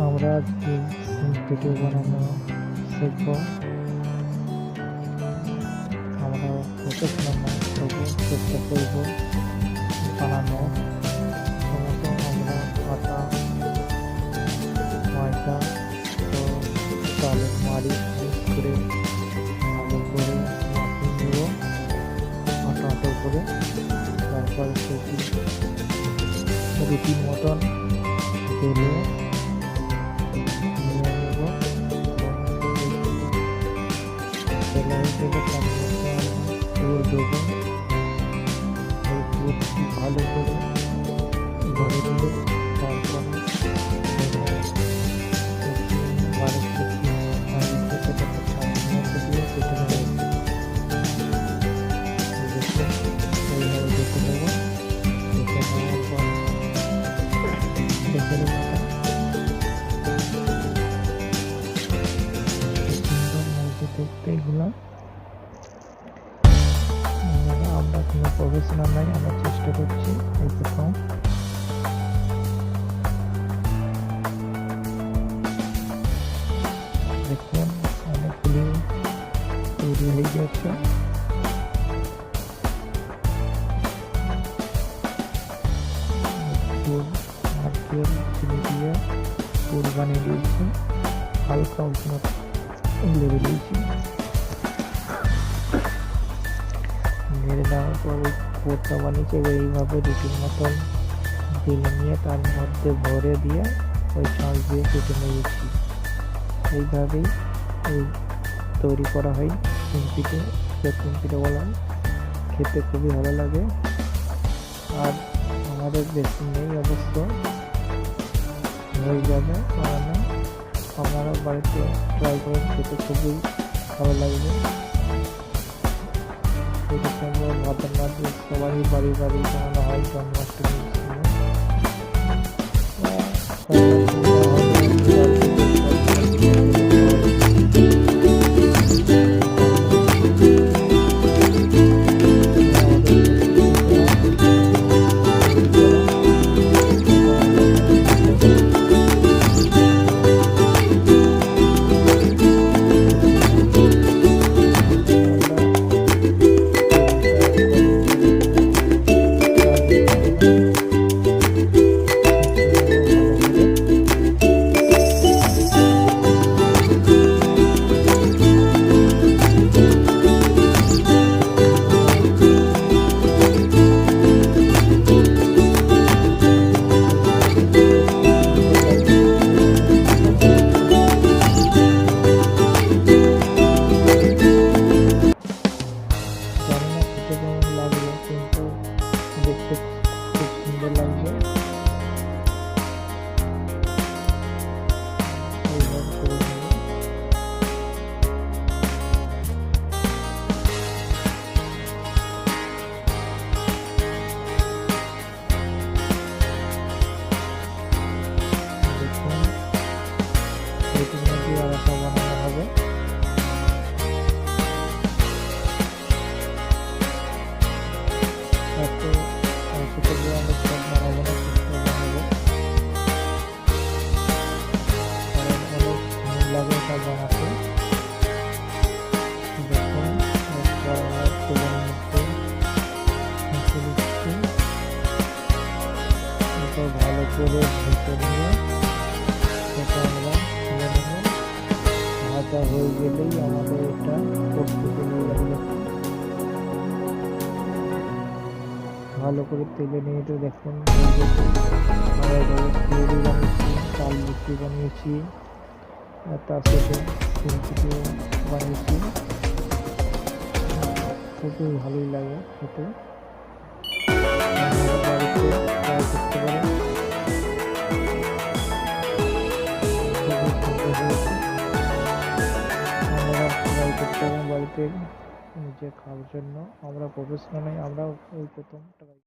আমরা আজকে ভিডিও বানানো শিখব। আমরা প্রফেশনাল না, তবু চেষ্টা করব বানানো। প্রথমত আমরা আটা, ময়দা ও চালের মাড়ি মিক্স করে ভালো করে মাখিয়ে নেব আটা করে। তারপর সেটি রুটির মতন বেলে নিয়ে নেব। সেলাই থেকে তার মধ্যে পুর দেবো। এই পুরটি ভালো করে ভরে দেবো। তারপরে দেখতে এগুলো আমরা কোনো প্রফেশনাল নাই, আমরা চেষ্টা করছি এই প্রথম। দেখুন অনেকগুলি তৈরি হয়ে গেছে। নারকেল চিনি দিয়ে পুর বানিয়ে দিয়েছি, হালকা উষ্ণ লেগে দিয়েছি। নেড়ে দেওয়ার পর ওই পুরটা বানিয়েছি। এবার এইভাবে রুটির মতন বেলে নিয়ে তার মধ্যে ভরে দিয়ে ওই চাল দিয়ে কেটে নিয়েছি। এইভাবেই এই তৈরি করা হয় চিমপিটে। চিমপিটে বলা খেতে খুবই ভালো লাগে। আর আমাদের বেশি নেই অবশ্য, হয়ে যাবে বানানো। আপনারা বাড়িতে ট্রাই করেন, খেতে খুবই ভালো লাগবে। ভাতের মাঝে সবাই বাড়ি বানানো হয় জন্মাষ্টমীর সময়। কেমন লাগলো, কিন্তু দেখতে খুব সুন্দর লাগছে। এইভাবে করে নেব। দেখুন এটির মধ্যে আরেকটা বানানো হবে। ভালো করে ভেজে নিয়ে সেটা আমরা তুলে নেব। ভাজা হয়ে গেলেই আমাদের এটা প্রস্তুতি নিয়ে যাবে। ভালো করে তেলে নিয়ে তো দেখুন পুরি বানিয়েছি, চাল লুচি বানিয়েছি, আর তার সাথে চিমচিটিও বানিয়েছি। খুবই ভালোই লাগে খেতে। বাড়িতে ট্রাই করতে পারেন, আপনারা ট্রাই করতে পারেন বাড়িতে নিজে খাওয়ার জন্য। আমরা প্রফেশনাল নই, আমরা ওই প্রথম ট্রাই